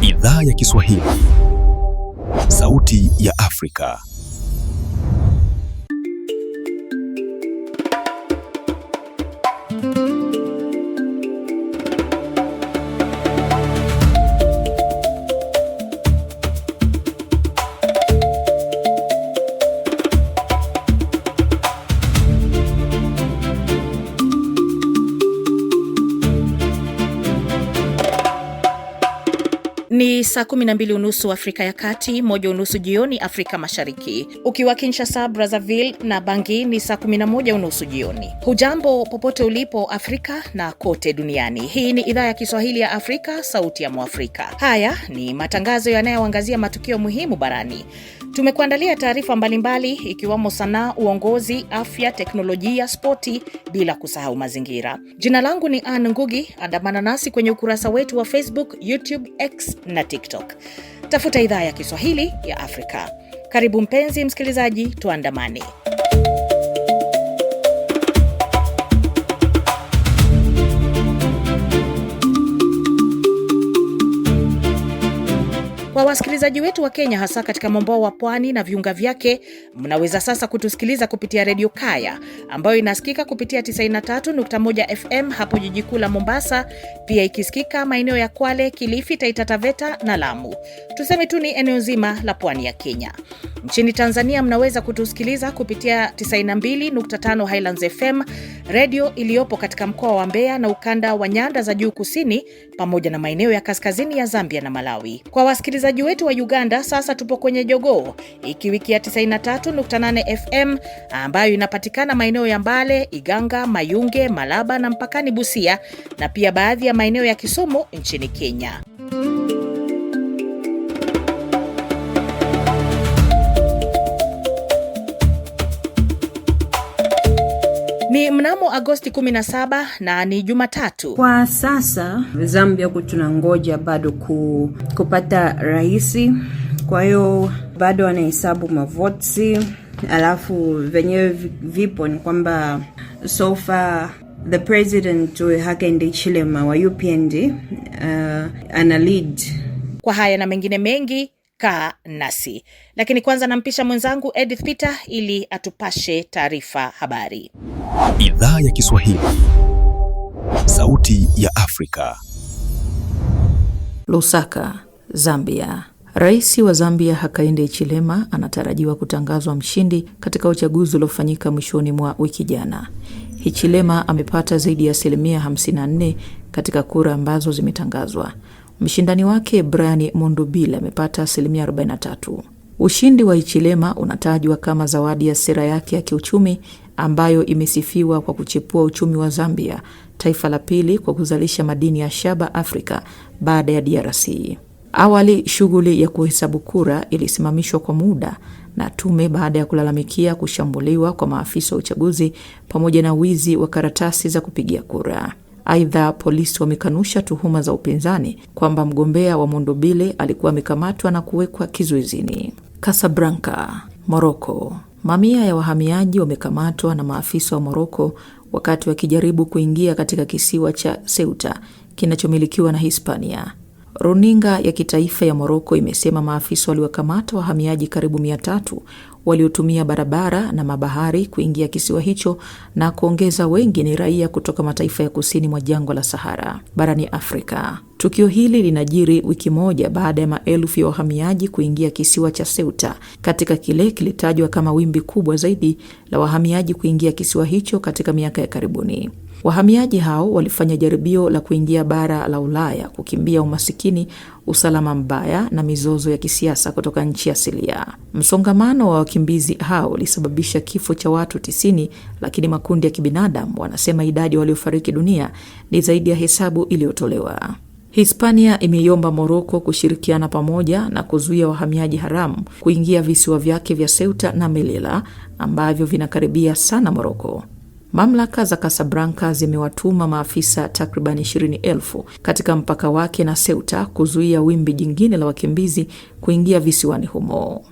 Idhaa ya Kiswahili, Sauti ya Afrika. Ni saa 12:30 Afrika ya Kati, 1:30 jioni Afrika Mashariki. Ukiwa Kinshasa, Brazzaville na Bangui ni saa 11:30 jioni. Hujambo popote ulipo Afrika na kote duniani. Hii ni idhaa ya Kiswahili ya Afrika, Sauti ya Mwafrika. Haya ni matangazo yanayoangazia matukio muhimu barani. Tumekuandalia taarifa mbalimbali ikiwamo sanaa, uongozi, afya, teknolojia, spoti, bila kusahau mazingira. Jina langu ni Anne Ngugi. Andamana nasi kwenye ukurasa wetu wa Facebook, YouTube, X na TikTok. Tafuta idhaa ya Kiswahili ya Afrika. Karibu mpenzi msikilizaji, tuandamane. Kwa wasikilizaji wetu wa Kenya, hasa katika mwambao wa pwani na viunga vyake, mnaweza sasa kutusikiliza kupitia Radio Kaya ambayo inasikika kupitia 93.1 FM hapo jiji kuu la Mombasa, pia ikisikika maeneo ya Kwale, Kilifi, Taita Taveta na Lamu. Tuseme tu ni eneo zima la pwani ya Kenya. Nchini Tanzania mnaweza kutusikiliza kupitia 92.5 Highlands FM, radio iliyopo katika mkoa wa Mbeya na ukanda wa nyanda za juu kusini, pamoja na maeneo ya kaskazini ya Zambia na Malawi. Kwa wasikilizaji wetu wa Uganda, sasa tupo kwenye Jogoo ikiwikia 93.8 FM ambayo inapatikana maeneo ya Mbale, Iganga, Mayunge, Malaba na mpakani Busia, na pia baadhi ya maeneo ya Kisumu nchini Kenya. Ni mnamo Agosti 17 na ni Jumatatu. Kwa sasa Zambia tunangoja bado kupata raisi. Kwa hiyo bado wanahesabu mavoti. Alafu venyewe vipo ni kwamba so far the president Hakainde Hichilema wa UPND ana lead. Kwa haya na mengine mengi, kaa nasi. Lakini kwanza nampisha mwenzangu Edith Peter ili atupashe taarifa habari. Idhaa ya Kiswahili, Sauti ya Afrika. Lusaka, Zambia. Rais wa Zambia Hakainde Hichilema anatarajiwa kutangazwa mshindi katika uchaguzi uliofanyika mwishoni mwa wiki jana. Hichilema amepata zaidi ya 54% katika kura ambazo zimetangazwa. Mshindani wake Brian Mondubile amepata 43%. Ushindi wa Hichilema unatajwa kama zawadi ya sera yake ya kiuchumi ambayo imesifiwa kwa kuchipua uchumi wa Zambia, taifa la pili kwa kuzalisha madini ya shaba Afrika baada ya DRC. Awali shughuli ya kuhesabu kura ilisimamishwa kwa muda na tume baada ya kulalamikia kushambuliwa kwa maafisa wa uchaguzi pamoja na wizi wa karatasi za kupigia kura. Aidha, polisi wamekanusha tuhuma za upinzani kwamba mgombea wa Mondubile alikuwa amekamatwa na kuwekwa kizuizini. Casablanca, Morocco. Mamia ya wahamiaji wamekamatwa na maafisa wa Morocco wakati wakijaribu kuingia katika kisiwa cha Ceuta kinachomilikiwa na Hispania. Runinga ya kitaifa ya Morocco imesema maafisa waliwakamata wahamiaji karibu 300 waliotumia barabara na mabahari kuingia kisiwa hicho, na kuongeza wengi ni raia kutoka mataifa ya kusini mwa jangwa la Sahara barani Afrika. Tukio hili linajiri wiki moja baada ya maelfu ya wahamiaji kuingia kisiwa cha Ceuta katika kile kilitajwa kama wimbi kubwa zaidi la wahamiaji kuingia kisiwa hicho katika miaka ya karibuni. Wahamiaji hao walifanya jaribio la kuingia bara la Ulaya kukimbia umasikini, usalama mbaya na mizozo ya kisiasa kutoka nchi asilia. Msongamano wa wakimbizi hao ulisababisha kifo cha watu 90, lakini makundi ya kibinadamu wanasema idadi waliofariki dunia ni zaidi ya hesabu iliyotolewa. Hispania imeiomba Morocco kushirikiana pamoja na kuzuia wahamiaji haramu kuingia visiwa vyake vya Ceuta na Melilla ambavyo vinakaribia sana Morocco. Mamlaka za Casablanca zimewatuma maafisa takriban 20,000 katika mpaka wake na Ceuta kuzuia wimbi jingine la wakimbizi kuingia visiwani humo.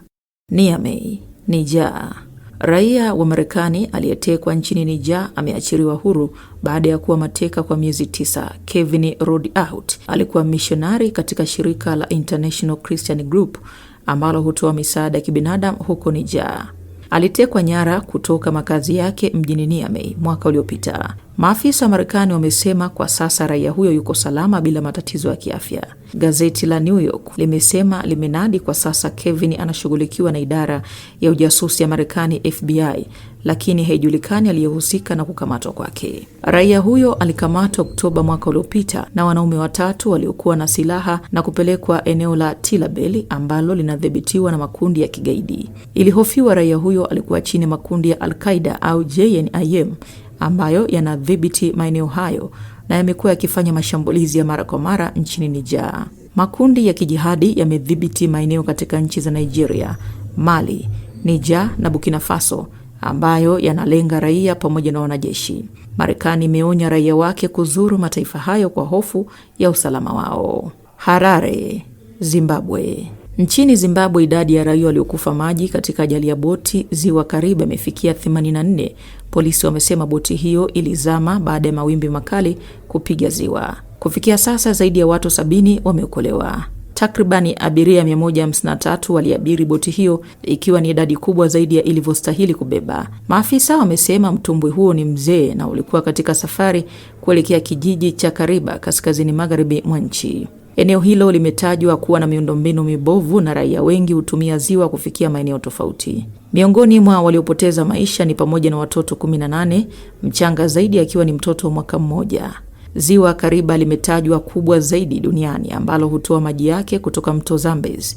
Niamey, Niger. Raia wa Marekani aliyetekwa nchini Niger ameachiliwa huru baada ya kuwa mateka kwa miezi 9. Kevin Rodeout alikuwa missionari katika shirika la International Christian Group ambalo hutoa misaada ya kibinadamu huko Niger. Alitekwa nyara kutoka makazi yake mjini Niamey mwaka uliopita. Maafisa wa Marekani wamesema kwa sasa raia huyo yuko salama bila matatizo ya kiafya. Gazeti la New York limesema limenadi kwa sasa Kevin anashughulikiwa na idara ya ujasusi ya Marekani FBI, lakini haijulikani aliyehusika na kukamatwa kwake. Raia huyo alikamatwa Oktoba mwaka uliopita na wanaume 3 waliokuwa na silaha na kupelekwa eneo la Tillaberi ambalo linadhibitiwa na makundi ya kigaidi. Ilihofiwa raia huyo alikuwa chini makundi ya Al-Qaeda au JNIM ambayo yanadhibiti maeneo hayo na yamekuwa yakifanya mashambulizi ya mara kwa mara nchini Niger. Makundi ya kijihadi yamedhibiti maeneo katika nchi za Nigeria, Mali, Niger na Burkina Faso ambayo yanalenga raia pamoja na wanajeshi. Marekani imeonya raia wake kuzuru mataifa hayo kwa hofu ya usalama wao. Harare, Zimbabwe. Nchini Zimbabwe, idadi ya raia waliokufa maji katika ajali ya boti ziwa Kariba imefikia 84. Polisi wamesema boti hiyo ilizama baada ya mawimbi makali kupiga ziwa. Kufikia sasa zaidi ya watu 70 wameokolewa. Takribani abiria 153 waliabiri boti hiyo, ikiwa ni idadi kubwa zaidi ya ilivyostahili kubeba. Maafisa wamesema mtumbwi huo ni mzee na ulikuwa katika safari kuelekea kijiji cha Kariba kaskazini magharibi mwa nchi. Eneo hilo limetajwa kuwa na miundombinu mibovu na raia wengi hutumia ziwa kufikia maeneo tofauti. Miongoni mwa waliopoteza maisha ni pamoja na watoto 18, mchanga zaidi akiwa ni mtoto wa mwaka mmoja. Ziwa Kariba limetajwa kubwa zaidi duniani ambalo hutoa maji yake kutoka mto Zambezi.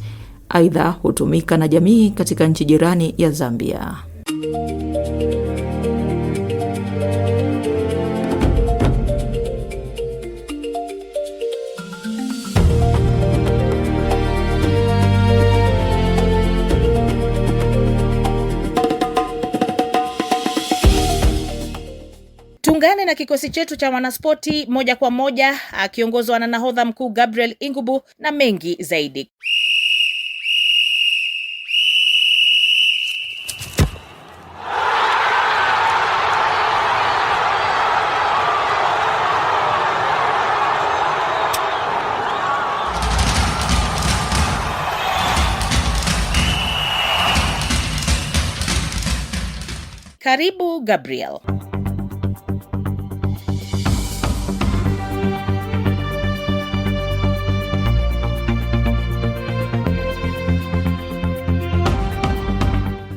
Aidha, hutumika na jamii katika nchi jirani ya Zambia. Tuungane na kikosi chetu cha wanaspoti moja kwa moja akiongozwa na nahodha mkuu Gabriel Ingubu na mengi zaidi. Karibu Gabriel.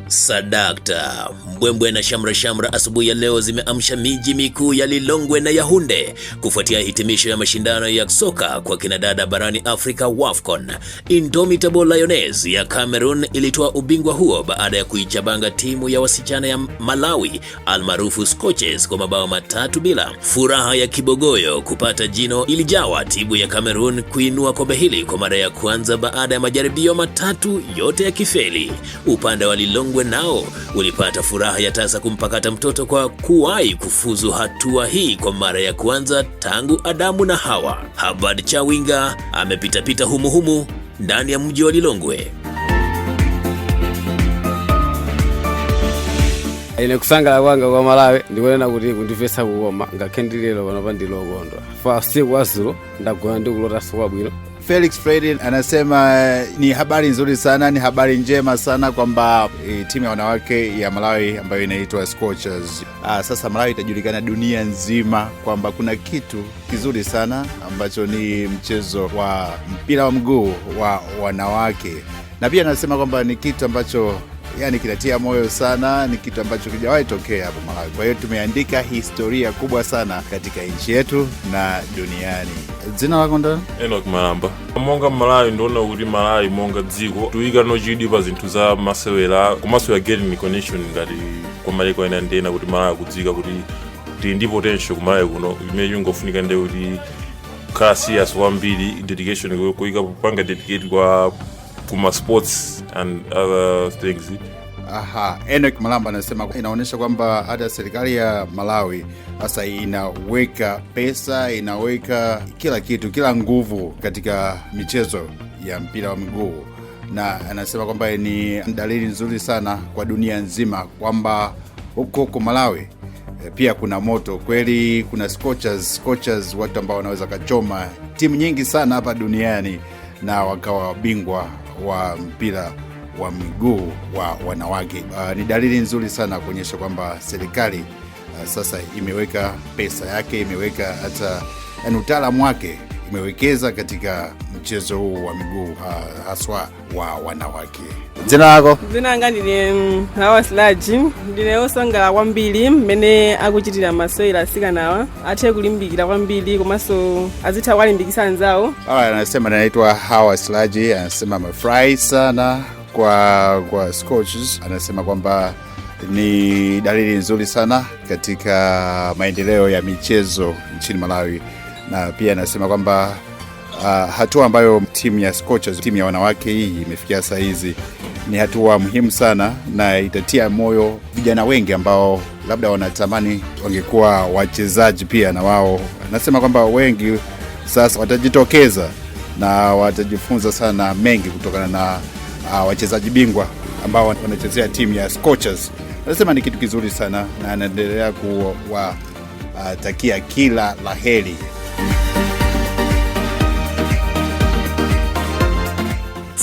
Sadakta, mbwembwe na shamra asubuhi ya leo zimeamsha miji mikuu ya Lilongwe na Yaounde kufuatia hitimisho ya mashindano ya soka kwa kinadada barani Afrika WAFCON. Indomitable Lioness ya Cameroon ilitoa ubingwa huo baada ya kuichabanga timu ya wasichana ya Malawi almaarufu Scorchers kwa mabao 3-0. Furaha ya kibogoyo kupata jino ilijawa timu ya Cameroon kuinua kombe hili kwa mara ya kwanza baada ya majaribio 3 yote ya kifeli. Upande wa Lilongwe nao ulipata furaha ya tasa kumpakata mtoto kwa kuwahi kufuzu hatua hii kwa mara ya kwanza tangu Adamu na Hawa. Habad Chawinga amepita humuhumu ndani ya mji wa Lilongwe. Ine kusangala kwanga kwa Malawi ndikwenda kuti kundifesa kukoma ngakhendilelo pano pandilokondwa fasi kwazulo ndagona ndikulota sowa bwino. Felix Fredin anasema ni habari nzuri sana, ni habari njema sana kwamba timu ya wanawake ya Malawi ambayo inaitwa Scorchers sasa Malawi itajulikana dunia nzima kwamba kuna kitu kizuri sana ambacho ni mchezo wa mpira wa mguu wa wanawake. Na pia anasema kwamba ni kitu ambacho yani kinatia moyo sana, ni kitu ambacho kijawahi tokea hapo Malawi. Kwa hiyo tumeandika historia kubwa sana katika nchi yetu na duniani. Zina lako ndo? Enoch Malamba. Monga Malawi ndona kuti Malawi monga dziko tuika no chidi pa zinthu za masewera komanso ya getting recognition ngati kwa Malawi ina ndena kuti Malawi kudzika kuti ndi potential kumalawi kuno imene ngofunika ndi kuti kasi kwambiri dedication kuika panga dedicate kwa kuma sports and other things. Enoch Malamba anasema inaonyesha kwamba hata serikali ya Malawi sasa inaweka pesa, inaweka kila kitu, kila nguvu katika michezo ya mpira wa miguu na anasema kwamba ni dalili nzuri sana kwa dunia nzima kwamba huko Malawi pia kuna moto kweli, kuna scorchers watu ambao wanaweza kachoma timu nyingi sana hapa duniani na wakawa bingwa wa mpira wa miguu wa wanawake. Ni dalili nzuri sana kuonyesha kwamba serikali sasa imeweka pesa yake, imeweka hata utaalamu wake, imewekeza katika mchezo huu wa miguu haswa wa wanawake. Jina lako? Jina langa ndine Hawa Slaji. Ndine osangala kwambiri mmene akuchitira masewera asikanawa athe kulimbikira kwambiri komanso azitha kulimbikisa anzawo. Anasema anaitwa Hawa Slaji, anasema amefurahi sana kwa Scorchers. Anasema kwamba ni dalili nzuri sana katika maendeleo ya michezo nchini Malawi, na pia anasema kwamba hatua ambayo timu ya Scorchers, timu ya wanawake hii imefikia sasa hizi ni hatua muhimu sana, na itatia moyo vijana wengi ambao labda wanatamani wangekuwa wachezaji pia na wao. Anasema kwamba wengi sasa watajitokeza na watajifunza sana mengi kutokana na wachezaji bingwa ambao wanachezea timu ya Scorchers. Anasema ni kitu kizuri sana na anaendelea kuwatakia kila laheri.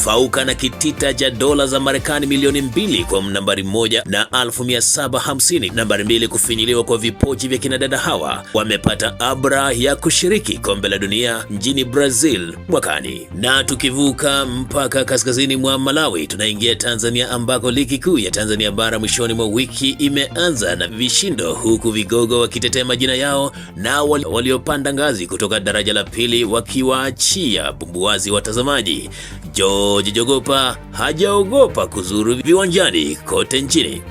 Fauka na kitita cha dola za Marekani milioni 2 kwa nambari 1 na 1750 nambari 2 kufinyiliwa kwa vipochi vya kinadada hawa wamepata abra ya kushiriki kombe la dunia nchini Brazil mwakani. Na tukivuka mpaka kaskazini mwa Malawi tunaingia Tanzania, ambako ligi kuu ya Tanzania bara mwishoni mwa wiki imeanza na vishindo, huku vigogo wakitetea majina yao na waliopanda ngazi kutoka daraja la pili wakiwaachia bumbuazi watazamaji. George Jogopa hajaogopa kuzuru viwanjani kote nchini.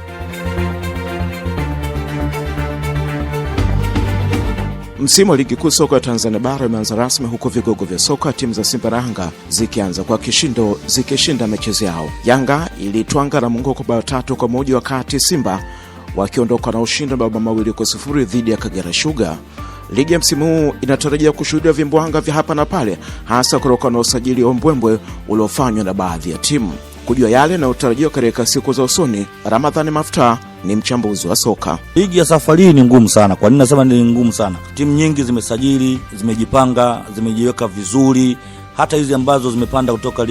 Msimu wa ligi kuu soka ya Tanzania bara umeanza rasmi, huko vigogo vya soka timu za Simba na Yanga zikianza kwa kishindo zikishinda mechi yao. Yanga ilitwanga Namungo kwa bao 3-1, wakati Simba wakiondoka na ushindi wa mabao 2-0 dhidi ya Kagera Sugar. Ligi ya msimu huu inatarajia kushuhudia vimbwanga vya hapa na pale, hasa kutokana na usajili wa mbwembwe uliofanywa na baadhi ya timu. Kujua yale na utarajiwa katika siku za usoni, Ramadhani Mafta ni mchambuzi wa soka. Ligi ya safari ni ngumu sana. Kwa nini nasema ni ngumu sana? Timu nyingi zimesajili, zimejipanga, zimejiweka vizuri. Hata hizi ambazo zimepanda kutoka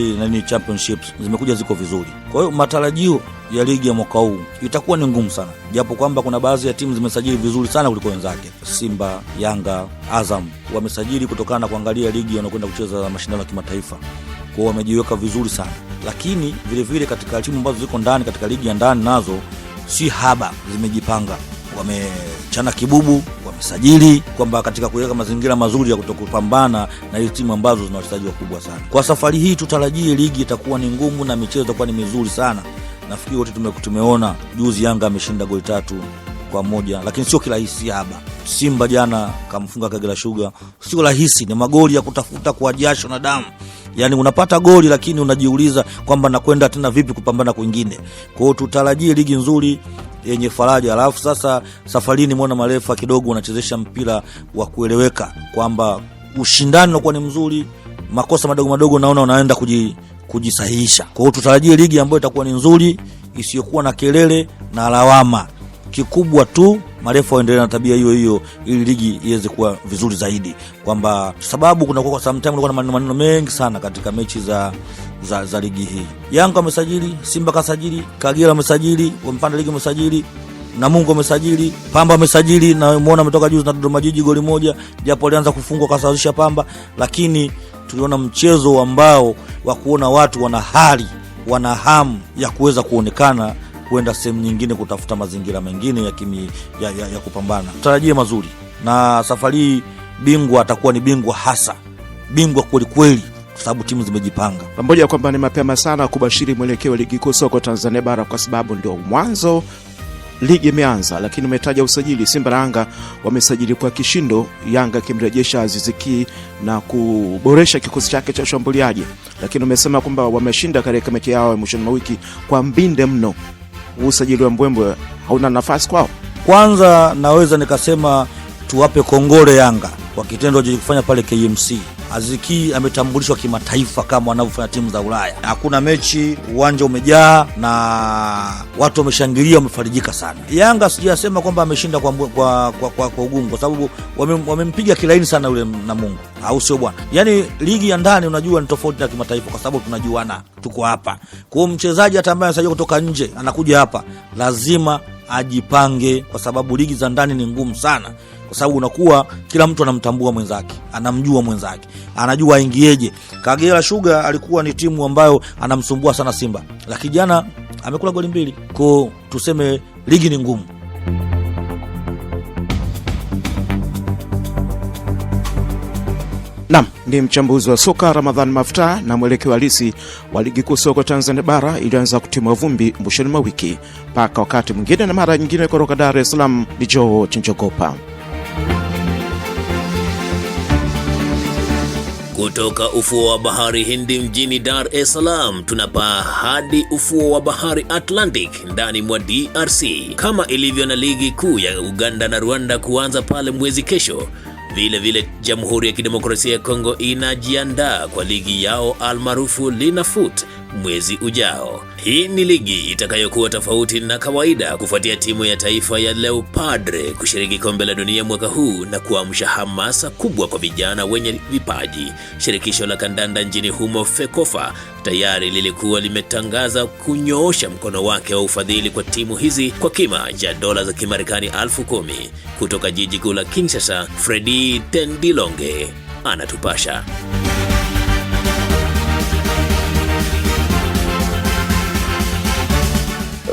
championships zimekuja ziko vizuri. Kwa hiyo matarajio ya ligi ya mwaka huu itakuwa ni ngumu sana, japo kwamba kuna baadhi ya timu zimesajili vizuri sana kuliko wenzake. Simba, Yanga, Azam wamesajili kutokana na kuangalia ligi wanakwenda kucheza mashindano ya kimataifa. Kwa hiyo wamejiweka vizuri sana. Lakini vile vile katika timu ambazo ziko ndani katika ligi ya ndani nazo si haba, zimejipanga. Wamechana kibubu, wamesajili kwamba katika kuweka mazingira mazuri ya kutokupambana na hizo timu ambazo zina wachezaji wakubwa sana. Kwa safari hii tutarajie ligi itakuwa ni ngumu na michezo itakuwa ni mizuri sana. Nafikiri wote tumeona juzi Yanga ameshinda goli 3-1, lakini sio kirahisi haba. Simba jana kamfunga Kagera Sugar, sio rahisi, ni magoli ya kutafuta kwa jasho na damu. Yaani unapata goli lakini unajiuliza kwamba nakwenda tena vipi kupambana kwingine. Kwa hiyo tutarajie ligi nzuri yenye faraja. Alafu sasa safarini muona marefa kidogo wanachezesha mpira wa kueleweka kwamba ushindani unakuwa ni mzuri, makosa madogo madogo naona unaenda kujisahihisha. Kwa hiyo tutarajie ligi ambayo itakuwa ni nzuri, isiyokuwa na kelele na lawama. Kikubwa tu marefa waendelee na tabia hiyo hiyo ili ligi iweze kuwa vizuri zaidi, kwamba sababu kuna kwa sometimes kuna maneno mengi sana katika mechi za ligi hii. Yanga wamesajili, Simba kasajili, Kagera wamesajili, wamepanda ligi wamesajili, Namungo wamesajili, Pamba wamesajili, na umeona umetoka juzi na Dodoma Jiji goli 1, japo alianza kufungwa kasawazisha Pamba, lakini tuliona mchezo ambao wa kuona watu wana hamu ya kuweza kuonekana kwenda sehemu nyingine kutafuta mazingira mengine ya kupambana. Tutarajie mazuri, na safari bingwa atakuwa ni bingwa hasa, bingwa kweli kweli, kwa sababu timu zimejipanga. Pamoja kwamba ni mapema sana kubashiri mwelekeo wa ligi kuu soka Tanzania bara kwa sababu ndio mwanzo ligi imeanza, lakini umetaja usajili. Simba na Yanga wamesajili kwa kishindo, Yanga kimrejesha Aziz Ki na kuboresha kikosi chake cha shambuliaji, lakini umesema kwamba wameshinda katika mechi yao mwishoni mwa wiki kwa mbinde mno. Usajili wa mbwembwe hauna nafasi kwao. Kwanza naweza nikasema tuwape kongole Yanga kwa kitendo cha kufanya pale KMC. Aziz Ki ametambulishwa kimataifa kama wanavyofanya timu za Ulaya. Hakuna mechi, uwanja umejaa na watu wameshangilia, wamefarijika sana. Yanga sijasema kwamba ameshinda kwa ugumu, kwa sababu wamempiga kilaini sana yule Namungo, au sio bwana? Yani ligi ya ndani unajua ni tofauti na kimataifa, kwa sababu tunajuana, tuko hapa. Kwa mchezaji hata ambaye anasajiliwa kutoka nje anakuja hapa, lazima ajipange, kwa sababu ligi za ndani ni ngumu sana, kwa sababu unakuwa kila mtu anamtambua mwenzake, anamjua mwenzake, anajua ingieje. Kagera Sugar alikuwa ni timu ambayo anamsumbua sana Simba, lakini jana amekula goli 2. Kwa tuseme ligi ni ngumu. Naam, ni mchambuzi wa soka Ramadhan Mafta na mwelekeo halisi wa ligi kuu soka Tanzania bara ilianza kutimua vumbi mwishoni mwa wiki. Mpaka wakati mwingine na mara nyingine, kutoka Dar es Salaam ni Joe Chinchokopa. Kutoka ufuo wa bahari Hindi mjini Dar es Salaam, tunapaa hadi ufuo wa bahari Atlantic ndani mwa DRC. Kama ilivyo na ligi kuu ya Uganda na Rwanda kuanza pale mwezi kesho, vile Jamhuri ya Kidemokrasia ya Kongo inajiandaa kwa ligi yao almaarufu Linafoot mwezi ujao. Hii ni ligi itakayokuwa tofauti na kawaida kufuatia timu ya taifa ya Leopards kushiriki kombe la dunia mwaka huu na kuamsha hamasa kubwa kwa vijana wenye vipaji. Shirikisho la kandanda nchini humo FECOFA tayari lilikuwa limetangaza kunyoosha mkono wake wa ufadhili kwa timu hizi kwa kima cha dola za Kimarekani 10,000. Kutoka jiji kuu la Kinshasa, Freddy Tendilonge anatupasha.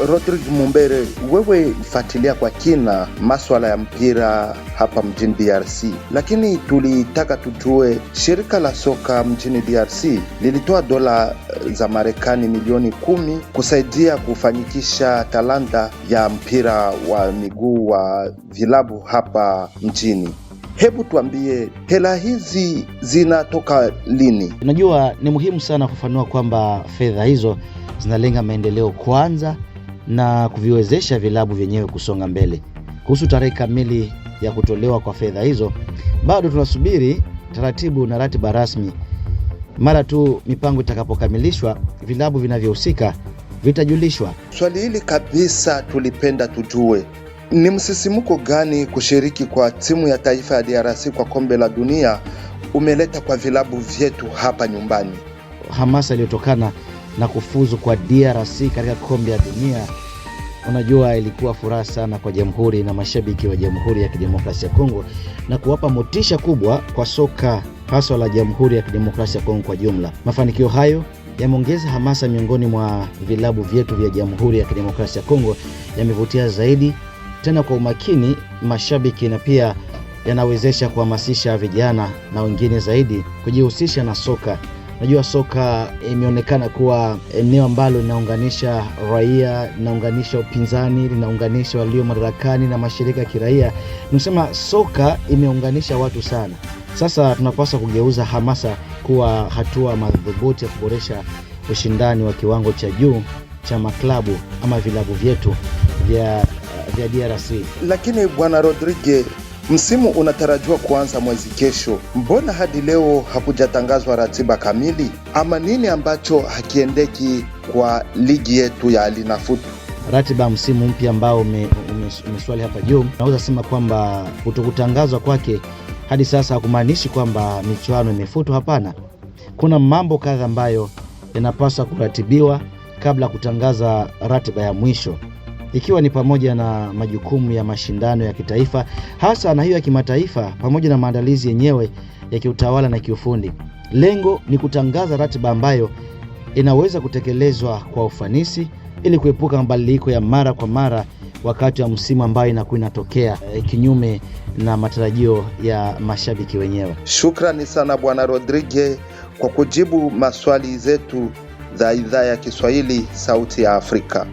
Rodrigue Mumbere, wewe fuatilia kwa kina masuala ya mpira hapa mjini DRC, lakini tulitaka tutue shirika la soka mjini DRC lilitoa dola za Marekani milioni 10 kusaidia kufanikisha talanta ya mpira wa miguu wa vilabu hapa mjini. Hebu tuambie, hela hizi zinatoka lini? Unajua ni muhimu sana kufanua kwamba fedha hizo zinalenga maendeleo kwanza na kuviwezesha vilabu vyenyewe kusonga mbele. Kuhusu tarehe kamili ya kutolewa kwa fedha hizo, bado tunasubiri taratibu na ratiba rasmi. Mara tu mipango itakapokamilishwa, vilabu vinavyohusika vitajulishwa. Swali hili kabisa tulipenda tujue, ni msisimuko gani kushiriki kwa timu ya taifa ya DRC kwa kombe la dunia umeleta kwa vilabu vyetu hapa nyumbani? Hamasa iliyotokana na kufuzu kwa DRC katika kombe la dunia, unajua ilikuwa furaha sana kwa jamhuri na mashabiki wa Jamhuri ya Kidemokrasia ya Kongo, na kuwapa motisha kubwa kwa soka hasa la Jamhuri ya Kidemokrasia ya Kongo kwa jumla. Mafanikio hayo yameongeza hamasa miongoni mwa vilabu vyetu vya Jamhuri ya Kidemokrasia ya Kongo, yamevutia zaidi tena kwa umakini mashabiki, na pia yanawezesha kuhamasisha vijana na wengine zaidi kujihusisha na soka. Najua soka imeonekana kuwa eneo ambalo linaunganisha raia, linaunganisha upinzani, linaunganisha walio madarakani na mashirika ya kiraia. Nasema soka imeunganisha watu sana. Sasa tunapaswa kugeuza hamasa kuwa hatua madhubuti ya kuboresha ushindani wa kiwango cha juu cha maklabu ama vilabu vyetu vya DRC. Lakini bwana Rodrigue, msimu unatarajiwa kuanza mwezi kesho. Mbona hadi leo hakujatangazwa ratiba kamili? Ama nini ambacho hakiendeki kwa ligi yetu ya Linafoot? Ratiba ya msimu mpya ambao umeswali hapa juu, naweza sema kwamba kutokutangazwa kwake hadi sasa hakumaanishi kwamba michuano imefutwa. Hapana. Kuna mambo kadhaa ambayo yanapaswa kuratibiwa kabla kutangaza ratiba ya mwisho, ikiwa ni pamoja na majukumu ya mashindano ya kitaifa, hasa na hiyo ya kimataifa, pamoja na maandalizi yenyewe ya kiutawala na kiufundi. Lengo ni kutangaza ratiba ambayo inaweza kutekelezwa kwa ufanisi ili kuepuka mabadiliko ya mara kwa mara wakati wa msimu ambayo inakuwa inatokea kinyume na matarajio ya mashabiki wenyewe. Shukrani sana bwana Rodrigue kwa kujibu maswali zetu za idhaa ya Kiswahili Sauti ya Afrika.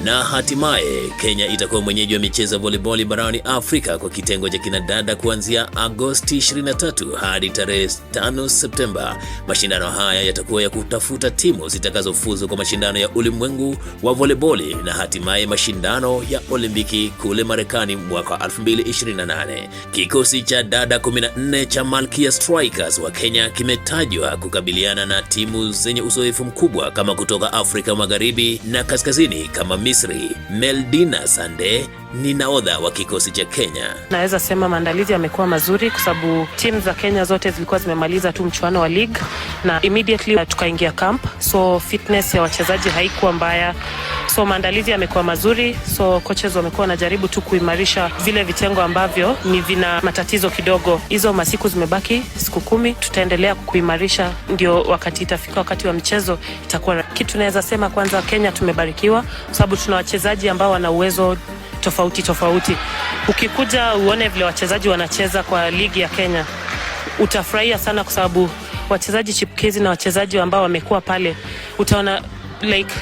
Na hatimaye Kenya itakuwa mwenyeji wa michezo ya volleyball barani Afrika kwa kitengo cha kinadada kuanzia Agosti 23 hadi tarehe 5 Septemba. Mashindano haya yatakuwa ya kutafuta timu zitakazofuzu kwa mashindano ya ulimwengu wa volleyball na hatimaye mashindano ya Olimpiki kule Marekani mwaka 2028. Kikosi cha dada 14 cha Malkia Strikers wa Kenya kimetajwa kukabiliana na timu zenye uzoefu mkubwa kama kutoka Afrika Magharibi na Kaskazini kama Misri. Meldina Sande ni nahodha wa kikosi cha Kenya. Naweza sema maandalizi yamekuwa mazuri kwa sababu timu za Kenya zote zilikuwa zimemaliza tu mchuano wa league na immediately tukaingia camp, so fitness ya wachezaji haikuwa mbaya, so maandalizi yamekuwa mazuri. So coaches wamekuwa wanajaribu tu kuimarisha vile vitengo ambavyo ni vina matatizo kidogo. Hizo masiku zimebaki siku 10, tutaendelea kuimarisha ndio wakati itafika wakati wa mchezo itakuwa kitu. Naweza sema kwanza Kenya tumebarikiwa kwa sababu tuna wachezaji ambao wana uwezo tofauti. Ukikuja uone vile wachezaji wanacheza kwa ligi ya Kenya utafurahia sana kwa sababu wachezaji chipukizi na wachezaji ambao wamekuwa pale utaona like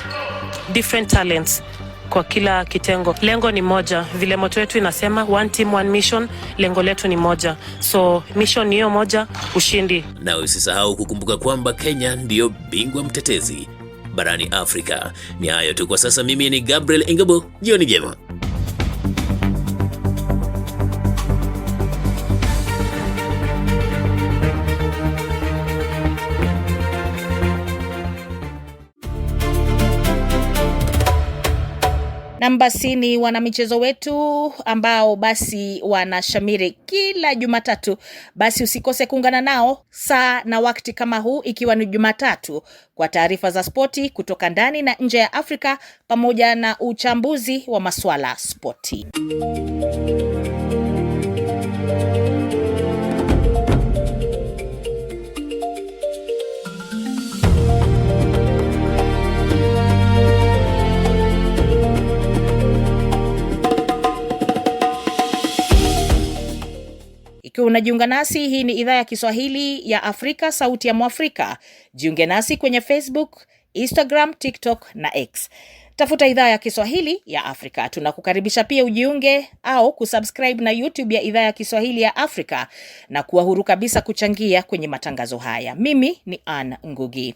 different talents kwa kila kitengo. Lengo ni moja, vile moto wetu inasema one team one mission, lengo letu ni moja. So mission ni hiyo moja, ushindi. Na usisahau kukumbuka kwamba Kenya ndio bingwa mtetezi barani Afrika. Ni hayo tu kwa sasa. Mimi ni Gabriel Ingabo, jioni njema. Basi ni wanamichezo wetu ambao basi wanashamiri kila Jumatatu. Basi usikose kuungana nao saa na wakati kama huu ikiwa ni Jumatatu kwa taarifa za spoti kutoka ndani na nje ya Afrika pamoja na uchambuzi wa masuala spoti. Ikiwa unajiunga nasi, hii ni idhaa ya Kiswahili ya Afrika, sauti ya Mwafrika. Jiunge nasi kwenye Facebook, Instagram, TikTok na X. Tafuta idhaa ya Kiswahili ya Afrika. Tunakukaribisha pia ujiunge au kusubscribe na YouTube ya idhaa ya Kiswahili ya Afrika na kuwa huru kabisa kuchangia kwenye matangazo haya. Mimi ni Ann Ngugi.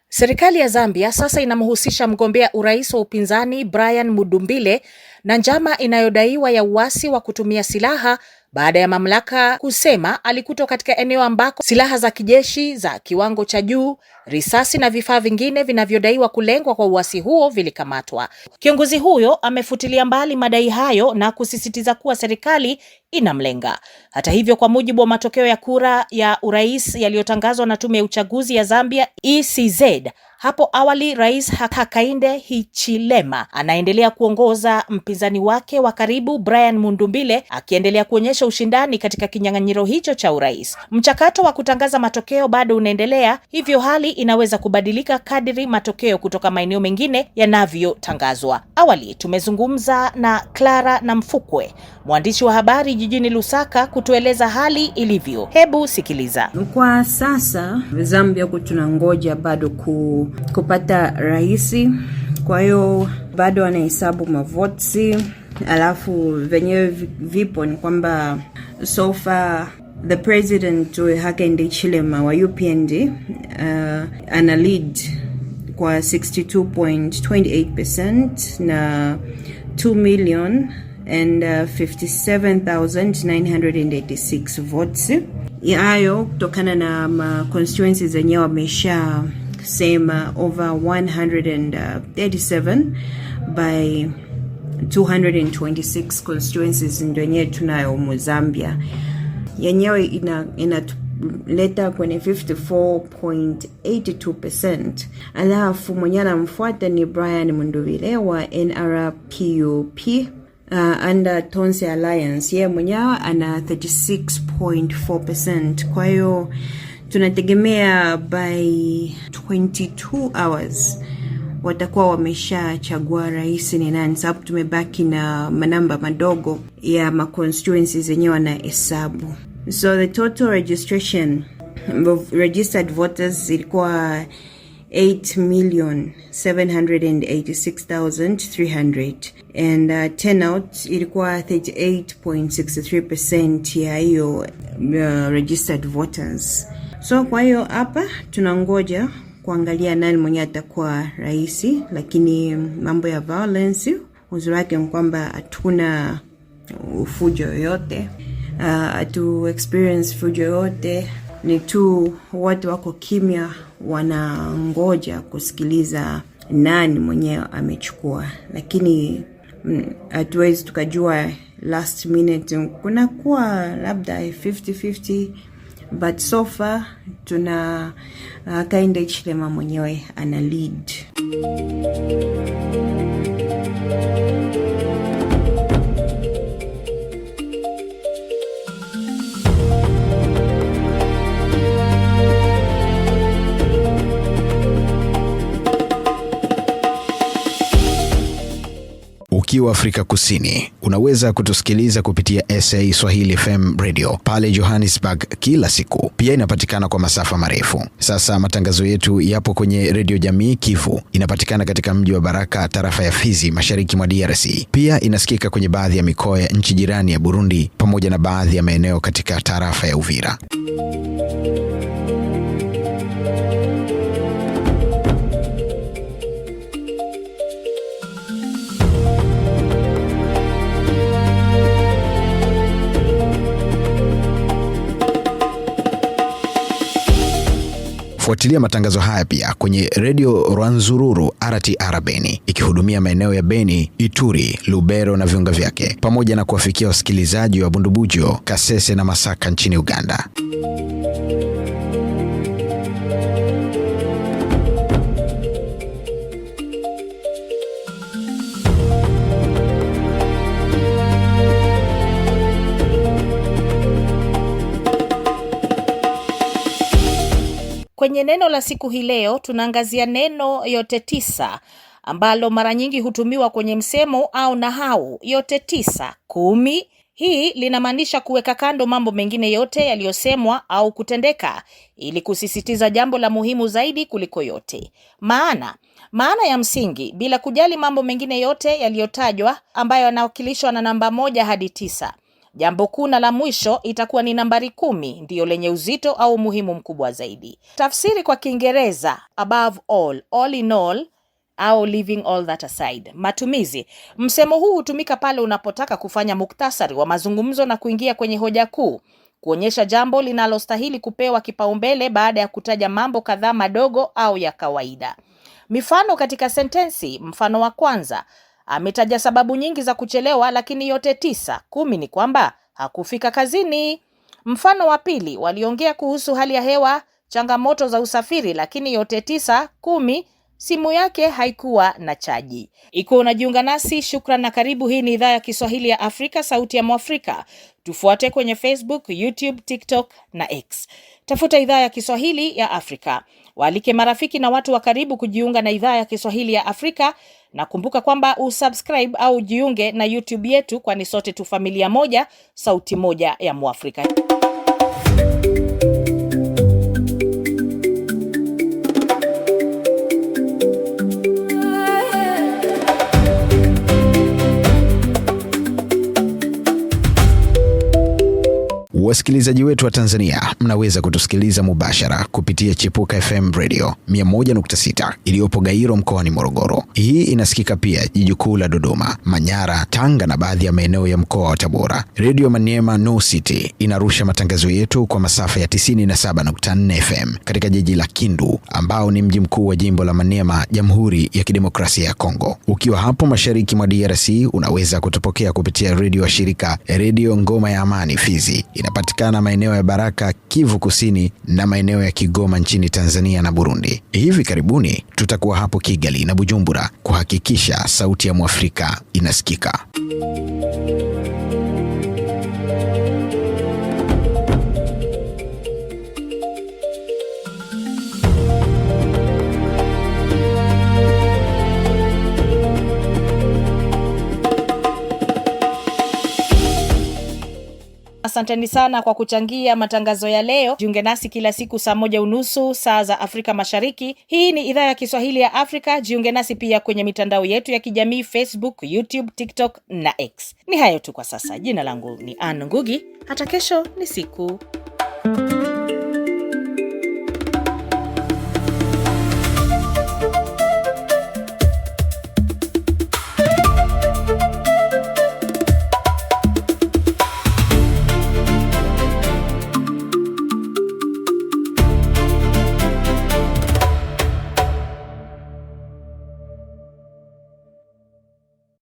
Serikali ya Zambia sasa inamhusisha mgombea urais wa upinzani Brian Mundumbile na njama inayodaiwa ya uasi wa kutumia silaha baada ya mamlaka kusema alikutwa katika eneo ambako silaha za kijeshi za kiwango cha juu, risasi na vifaa vingine vinavyodaiwa kulengwa kwa uasi huo vilikamatwa. Kiongozi huyo amefutilia mbali madai hayo na kusisitiza kuwa serikali inamlenga. Hata hivyo, kwa mujibu wa matokeo ya kura ya urais yaliyotangazwa na tume ya uchaguzi ya Zambia ECZ, hapo awali Rais Hakainde Hichilema anaendelea kuongoza, mpinzani wake wa karibu Brian Mundumbile akiendelea kuonyesha ushindani katika kinyang'anyiro hicho cha urais. Mchakato wa kutangaza matokeo bado unaendelea, hivyo hali inaweza kubadilika kadiri matokeo kutoka maeneo mengine yanavyotangazwa. Awali tumezungumza na Clara Namfukwe, mwandishi wa habari jijini Lusaka, kutueleza hali ilivyo. Hebu sikiliza. Kwa sasa Zambia tunangoja bado kupata rais, kwa hiyo bado anahesabu mavoti, alafu venyewe vipo ni kwamba so far the president Hakainde Hichilema wa UPND ana lead kwa 62.28% na 2,057,986 votes. Hayo kutokana na constituencies zenyewe wamesha sema over 137 by 226 constituencies ndio yenyewe tunayo Zambia. Yenyewe inaleta kwenye 54.82%. Alafu mwenye anamfuata ni Brian Mundumbile wa NRPUP under Tonse Alliance. Yeye mwenyewe ana 36.4%. Kwa hiyo tunategemea by 22 hours watakuwa wameshachagua rais ni nani, sababu tumebaki na manamba madogo ya constituencies zenyewe na hesabu. So the total registration of registered voters ilikuwa 8,786,300 and turnout ilikuwa 38.63% ya hiyo registered voters. So kwa hiyo hapa tunangoja kuangalia nani mwenye atakuwa rais, lakini mambo ya violence uzuri wake ni kwamba hatuna fujo yoyote, atu experience fujo yote, ni tu watu wako kimya wanangoja kusikiliza nani mwenyewe amechukua, lakini hatuwezi tukajua last minute, kuna kuwa labda 50-50, but so far tuna Hakainde Hichilema mwenyewe ana lead. Ukiwa Afrika Kusini, unaweza kutusikiliza kupitia SA Swahili FM Radio pale Johannesburg kila siku. Pia inapatikana kwa masafa marefu. Sasa matangazo yetu yapo kwenye Radio Jamii Kivu, inapatikana katika mji wa Baraka, tarafa ya Fizi, mashariki mwa DRC. Pia inasikika kwenye baadhi ya mikoa ya nchi jirani ya Burundi pamoja na baadhi ya maeneo katika tarafa ya Uvira. Fuatilia matangazo haya pia kwenye Radio Rwanzururu RTR Beni, ikihudumia maeneo ya Beni, Ituri, Lubero na viunga vyake, pamoja na kuwafikia wasikilizaji wa Bundubujo, Kasese na Masaka nchini Uganda. Kwenye neno la siku hii leo tunaangazia neno yote tisa, ambalo mara nyingi hutumiwa kwenye msemo au nahau yote tisa 10. Hii linamaanisha kuweka kando mambo mengine yote yaliyosemwa au kutendeka ili kusisitiza jambo la muhimu zaidi kuliko yote. Maana ya msingi, bila kujali mambo mengine yote yaliyotajwa ambayo yanawakilishwa na namba 1 hadi 9. Jambo kuu na la mwisho itakuwa ni nambari 10, ndiyo lenye uzito au muhimu mkubwa zaidi. Tafsiri kwa Kiingereza, above all, all in all, au leaving all that aside. Matumizi. Msemo huu hutumika pale unapotaka kufanya muktasari wa mazungumzo na kuingia kwenye hoja kuu, kuonyesha jambo linalostahili kupewa kipaumbele baada ya kutaja mambo kadhaa madogo au ya kawaida. Mifano katika sentensi. Mfano wa kwanza, ametaja sababu nyingi za kuchelewa lakini yote 9, 10 ni kwamba hakufika kazini. Mfano wa pili, waliongea kuhusu hali ya hewa, changamoto za usafiri, lakini yote 9, 10 simu yake haikuwa na chaji. Iko unajiunga nasi, shukran na karibu. Hii ni idhaa ya Kiswahili ya Afrika, sauti ya Mwafrika. Tufuate kwenye Facebook, YouTube, TikTok na X. Tafuta idhaa ya Kiswahili ya Afrika. Waalike marafiki na watu wa karibu kujiunga na idhaa ya Kiswahili ya Afrika, na kumbuka kwamba usubscribe au jiunge na YouTube yetu, kwani sote tu familia moja, sauti moja ya Mwafrika. Wasikilizaji wetu wa Tanzania, mnaweza kutusikiliza mubashara kupitia Chipuka FM Radio 101.6 iliyopo Gairo mkoani Morogoro. Hii inasikika pia jiji kuu la Dodoma, Manyara, Tanga na baadhi ya maeneo ya mkoa wa Tabora. Radio Maniema No City inarusha matangazo yetu kwa masafa ya 97.4 FM katika jiji la Kindu, ambao ni mji mkuu wa jimbo la Maniema, Jamhuri ya Kidemokrasia ya Kongo. Ukiwa hapo mashariki mwa DRC, unaweza kutupokea kupitia radio wa shirika Radio Ngoma ya Amani Fizi, inapatikana maeneo ya Baraka, Kivu Kusini na maeneo ya Kigoma nchini Tanzania na Burundi. Hivi karibuni tutakuwa hapo Kigali na Bujumbura kuhakikisha sauti ya Mwafrika inasikika. asanteni sana kwa kuchangia matangazo ya leo. Jiunge nasi kila siku saa 1:30 saa za Afrika Mashariki. Hii ni idhaa ya Kiswahili ya Afrika. Jiunge nasi pia kwenye mitandao yetu ya kijamii Facebook, YouTube, TikTok na X. Ni hayo tu kwa sasa. Jina langu ni Ann Ngugi. Hata kesho ni siku.